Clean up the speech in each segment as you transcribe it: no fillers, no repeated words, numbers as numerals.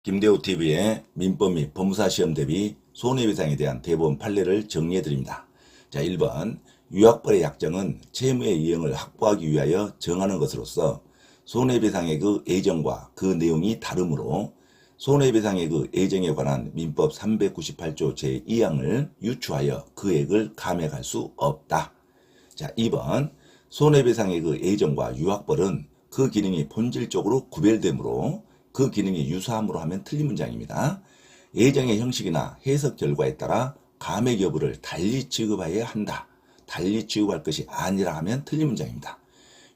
김대호TV의 민법 및 법무사 시험 대비 손해배상에 대한 대법원 판례를 정리해드립니다. 자, 1번 유학벌의 약정은 채무의 이행을 확보하기 위하여 정하는 것으로서 손해배상의 그 예정과 그 내용이 다르므로 손해배상의 그 예정에 관한 민법 398조 제2항을 유추하여 그 액을 감액할 수 없다. 자, 2번 손해배상의 그 예정과 유학벌은 그 기능이 본질적으로 구별되므로 그 기능이 유사함으로 하면 틀린 문장입니다. 예정의 형식이나 해석 결과에 따라 감액 여부를 달리 취급해야 한다. 달리 취급할 것이 아니라 하면 틀린 문장입니다.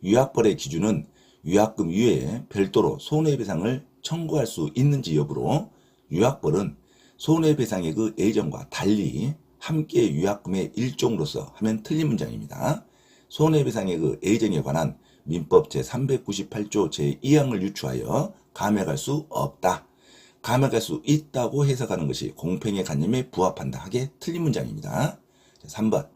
유학벌의 기준은 유학금 이외에 별도로 손해배상을 청구할 수 있는지 여부로 유학벌은 손해배상의 그 예정과 달리 함께 유학금의 일종으로서 하면 틀린 문장입니다. 손해배상의 그 예정에 관한 민법 제398조 제2항을 유추하여 감액할 수 없다. 감액할 수 있다고 해석하는 것이 공평의 관념에 부합한다 하게 틀린 문장입니다. 3번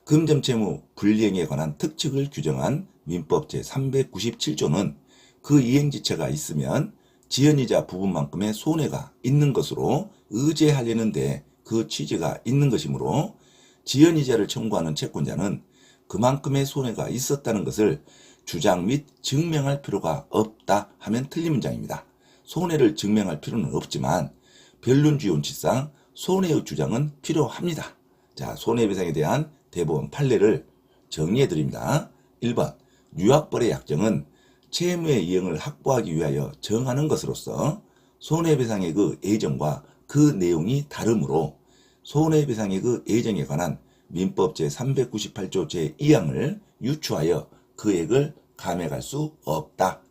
금전채무 불이행에 관한 특칙을 규정한 민법 제397조는 그 이행지체가 있으면 지연이자 부분만큼의 손해가 있는 것으로 의제하려는데 그 취지가 있는 것이므로 지연이자를 청구하는 채권자는 그만큼의 손해가 있었다는 것을 주장 및 증명할 필요가 없다 하면 틀린 문장입니다. 손해를 증명할 필요는 없지만 변론주의 원칙상 손해의 주장은 필요합니다. 자, 손해배상에 대한 대법원 판례를 정리해 드립니다. 1번 유학벌의 약정은 채무의 이행을 확보하기 위하여 정하는 것으로서 손해배상의 그 예정과 그 내용이 다르므로 손해배상의 그 예정에 관한 민법 제398조 제2항을 유추하여 그 액을 감액할 수 없다.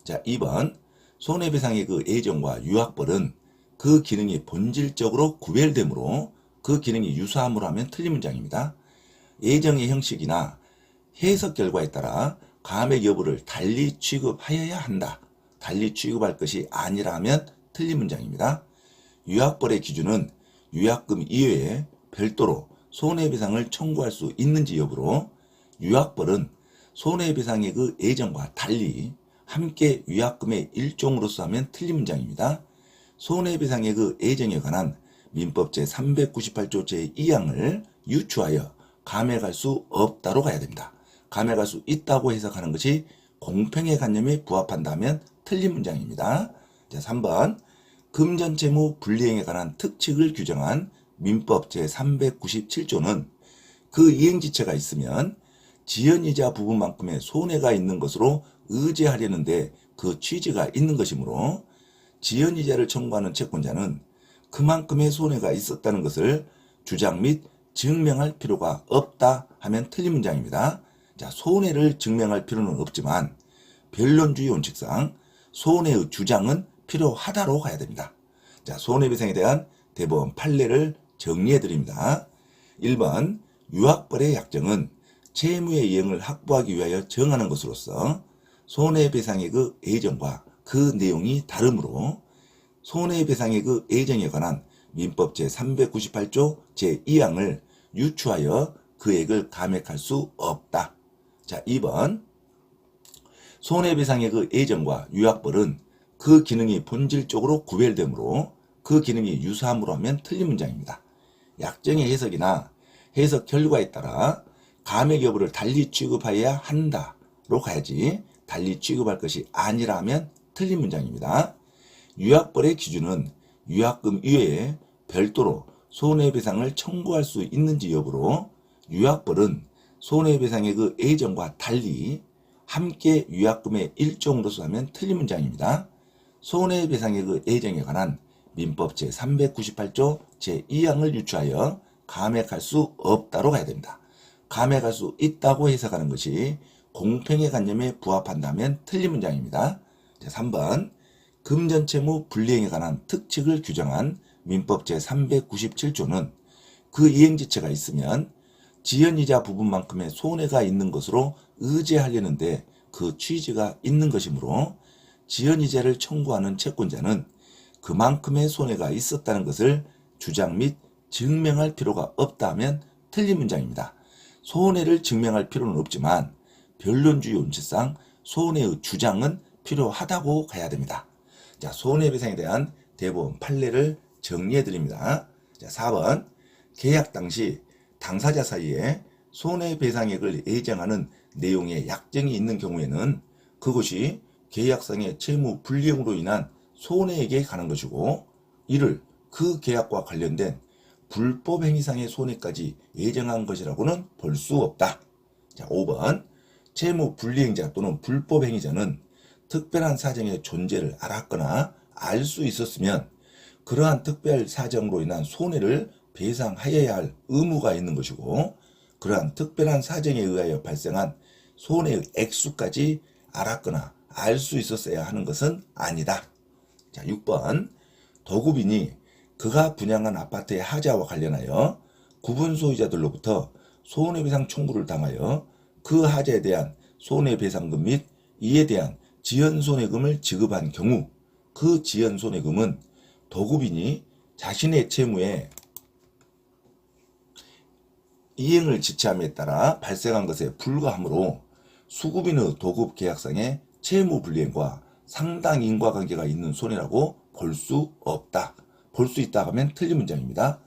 자, 2번 손해배상의 그 예정과 유학벌은 그 기능이 본질적으로 구별되므로 그 기능이 유사함으로 하면 틀린 문장입니다. 예정의 형식이나 해석 결과에 따라 감액 여부를 달리 취급하여야 한다. 달리 취급할 것이 아니라 하면 틀린 문장입니다. 유학벌의 기준은 유학금 이외에 별도로 손해배상을 청구할 수 있는지 여부로 유학벌은 손해배상의 그 예정과 달리 함께 유학금의 일종으로서 하면 틀린 문장입니다. 손해배상의 그 예정에 관한 민법 제398조 제2항을 유추하여 감액할 수 없다로 가야 됩니다. 감액할 수 있다고 해석하는 것이 공평의 관념에 부합한다면 틀린 문장입니다. 자, 3번 금전채무 불이행에 관한 특칙을 규정한 민법 제397조는 그 이행지체가 있으면 지연이자 부분만큼의 손해가 있는 것으로 의제하려는데 그 취지가 있는 것이므로 지연이자를 청구하는 채권자는 그만큼의 손해가 있었다는 것을 주장 및 증명할 필요가 없다 하면 틀린 문장입니다. 자, 손해를 증명할 필요는 없지만 변론주의 원칙상 손해의 주장은 필요하다로 가야 됩니다. 자, 손해배상에 대한 대법원 판례를 정리해 드립니다. 1번 유학벌의 약정은 채무의 이행을 확보하기 위하여 정하는 것으로서 손해배상의 그 예정과 그 내용이 다르므로 손해배상의 그 예정에 관한 민법 제398조 제2항을 유추하여 그 액을 감액할 수 없다. 자, 2번 손해배상의 그 예정과 유학벌은 그 기능이 본질적으로 구별되므로 그 기능이 유사함으로 하면 틀린 문장입니다. 약정의 해석이나 해석 결과에 따라 감액 여부를 달리 취급해야 한다로 가야지 달리 취급할 것이 아니라 하면 틀린 문장입니다. 유학벌의 기준은 유학금 이외에 별도로 손해배상을 청구할 수 있는지 여부로 유학벌은 손해배상의 그 예정과 달리 함께 유학금의 일종으로서 하면 틀린 문장입니다. 손해배상의 그 예정에 관한 민법 제398조 제2항을 유추하여 감액할 수 없다로 가야 됩니다. 감액할 수 있다고 해석하는 것이 공평의 관념에 부합한다면 틀린 문장입니다. 자, 3번 금전채무 불이행에 관한 특칙을 규정한 민법 제397조는 그 이행지체가 있으면 지연이자 부분만큼의 손해가 있는 것으로 의제하려는데 그 취지가 있는 것이므로 지연이자를 청구하는 채권자는 그만큼의 손해가 있었다는 것을 주장 및 증명할 필요가 없다 하면 틀린 문장입니다. 손해를 증명할 필요는 없지만 변론주의 원칙상 손해의 주장은 필요하다고 가야 됩니다. 자, 손해배상에 대한 대법원 판례를 정리해 드립니다. 자, 4번 계약 당시 당사자 사이에 손해배상액을 예정하는 내용의 약정이 있는 경우에는 그것이 계약상의 채무 불이행으로 인한 손해에게 관한 것이고, 이를 그 계약과 관련된 불법 행위상의 손해까지 예정한 것이라고는 볼 수 없다. 자, 5번 채무 불이행자 또는 불법 행위자는 특별한 사정의 존재를 알았거나 알 수 있었으면 그러한 특별 사정으로 인한 손해를 배상하여야 할 의무가 있는 것이고, 그러한 특별한 사정에 의하여 발생한 손해의 액수까지 알았거나 알 수 있었어야 하는 것은 아니다. 자, 6번 도급인이 그가 분양한 아파트의 하자와 관련하여 구분 소유자들로부터 손해배상 청구를 당하여 그 하자에 대한 손해배상금 및 이에 대한 지연손해금을 지급한 경우, 그 지연손해금은 도급인이 자신의 채무에 이행을 지체함에 따라 발생한 것에 불과하므로 수급인의 도급 계약상의 채무 불이행과 상당 인과관계가 있는 손해라고 볼 수 없다. 볼 수 있다 하면 틀린 문장입니다.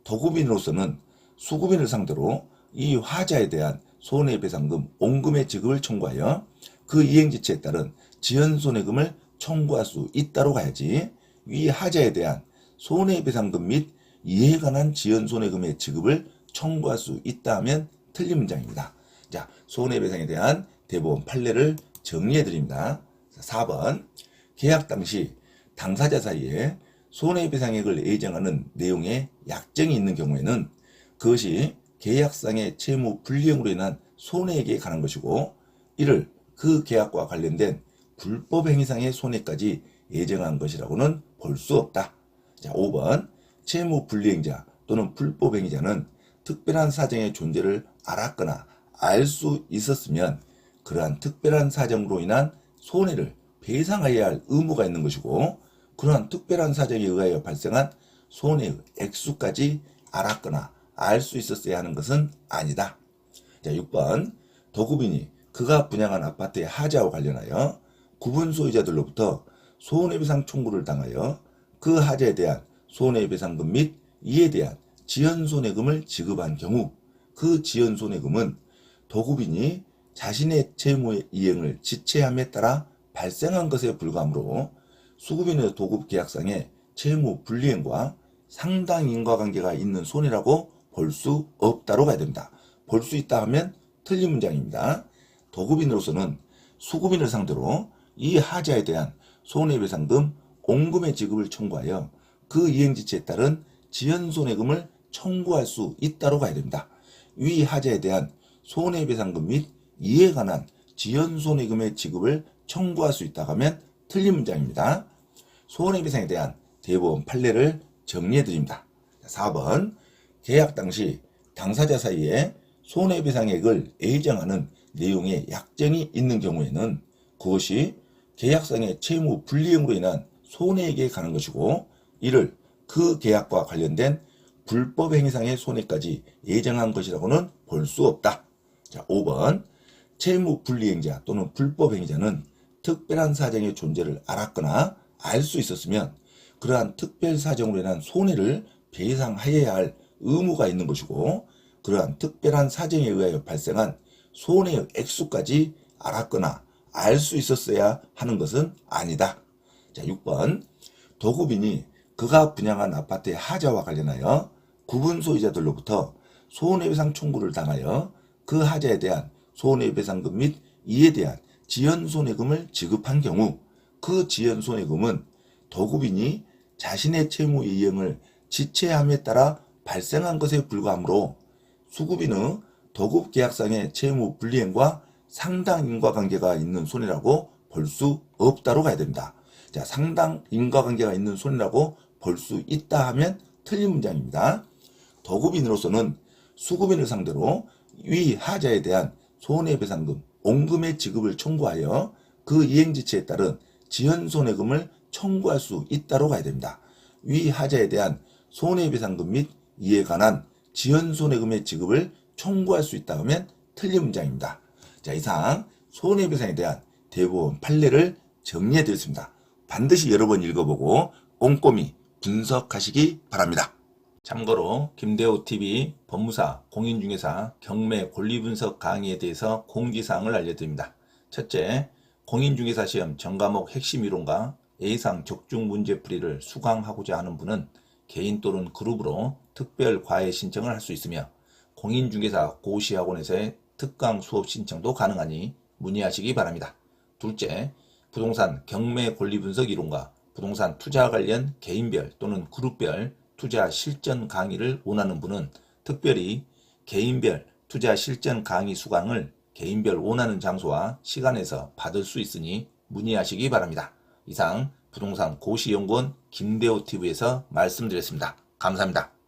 도급인으로서는 수급인을 상대로 이 화자에 대한 손해배상금 온금의 지급을 청구하여 그 이행지체에 따른 지연손해금을 청구할 수 있다로 가야지, 위 하자에 대한 손해배상금 및 이에 관한 지연손해금의 지급을 청구할 수 있다 하면 틀린 문장입니다. 자, 손해배상에 대한 대법원 판례를 정리해 드립니다. 4번 계약 당시 당사자 사이에 손해배상액을 예정하는 내용의 약정이 있는 경우에는 그것이 계약상의 채무 불이행으로 인한 손해에게 관한 것이고, 이를 그 계약과 관련된 불법 행위상의 손해까지 예정한 것이라고는 볼 수 없다. 자, 5번 채무 불이행자 또는 불법 행위자는 특별한 사정의 존재를 알았거나 알 수 있었으면 그러한 특별한 사정으로 인한 손해를 배상하여야 할 의무가 있는 것이고, 그러한 특별한 사정에 의하여 발생한 손해의 액수까지 알았거나 알 수 있었어야 하는 것은 아니다. 자, 6번 도급인이 그가 분양한 아파트의 하자와 관련하여 구분 소유자들로부터 손해배상 청구를 당하여 그 하자에 대한 손해배상금 및 이에 대한 지연손해금을 지급한 경우, 그 지연손해금은 도급인이 자신의 채무의 이행을 지체함에 따라 발생한 것에 불과하므로 수급인의 도급계약상의 채무 불이행과 상당 인과관계가 있는 손해라고 볼 수 없다로 가야 됩니다. 볼 수 있다 하면 틀린 문장입니다. 도급인으로서는 수급인을 상대로 이 하자에 대한 손해배상금 온금의 지급을 청구하여 그 이행지체에 따른 지연손해금을 청구할 수 있다로 가야 됩니다. 위 하자에 대한 손해배상금 및 이에 관한 지연손해금의 지급을 청구할 수 있다 하면 틀린 문장입니다. 손해배상에 대한 대법원 판례를 정리해 드립니다. 4번 계약 당시 당사자 사이에 손해배상액을 예정하는 내용의 약정이 있는 경우에는 그것이 계약상의 채무 불이행으로 인한 손해에게 가는 것이고, 이를 그 계약과 관련된 불법 행위상의 손해까지 예정한 것이라고는 볼 수 없다. 자, 5번 채무 불이행자 또는 불법 행위자는 특별한 사정의 존재를 알았거나 알 수 있었으면 그러한 특별 사정으로 인한 손해를 배상하여야 할 의무가 있는 것이고, 그러한 특별한 사정에 의하여 발생한 손해의 액수까지 알았거나 알 수 있었어야 하는 것은 아니다. 자, 6번 도급인이 그가 분양한 아파트의 하자와 관련하여 구분 소유자들로부터 손해배상 청구를 당하여 그 하자에 대한 손해배상금 및 이에 대한 지연손해금을 지급한 경우, 그 지연손해금은 도급인이 자신의 채무 이행을 지체함에 따라 발생한 것에 불과하므로 수급인의 도급계약상의 채무 불이행과 상당 인과관계가 있는 손해라고 볼 수 없다로 가야 됩니다. 자, 상당 인과관계가 있는 손해라고 볼 수 있다 하면 틀린 문장입니다. 도급인으로서는 수급인을 상대로 위 하자에 대한 손해배상금, 온금의 지급을 청구하여 그 이행지체에 따른 지연손해금을 청구할 수 있다로 가야 됩니다. 위 하자에 대한 손해배상금 및 이에 관한 지연손해금의 지급을 청구할 수 있다 하면 틀린 문장입니다. 자, 이상 손해배상에 대한 대법원 판례를 정리해 드렸습니다. 반드시 여러 번 읽어보고 꼼꼼히 분석하시기 바랍니다. 참고로 김대호TV 법무사, 공인중개사, 경매 권리분석 강의에 대해서 공지사항을 알려드립니다. 첫째, 공인중개사 시험 전과목 핵심 이론과 예상 적중 문제풀이를 수강하고자 하는 분은 개인 또는 그룹으로 특별 과외 신청을 할 수 있으며 공인중개사 고시학원에서의 특강 수업 신청도 가능하니 문의하시기 바랍니다. 둘째, 부동산 경매 권리분석 이론과 부동산 투자 관련 개인별 또는 그룹별 투자 실전 강의를 원하는 분은 특별히 개인별 투자 실전 강의 수강을 개인별 원하는 장소와 시간에서 받을 수 있으니 문의하시기 바랍니다. 이상 부동산 고시연구원 김대호TV에서 말씀드렸습니다. 감사합니다.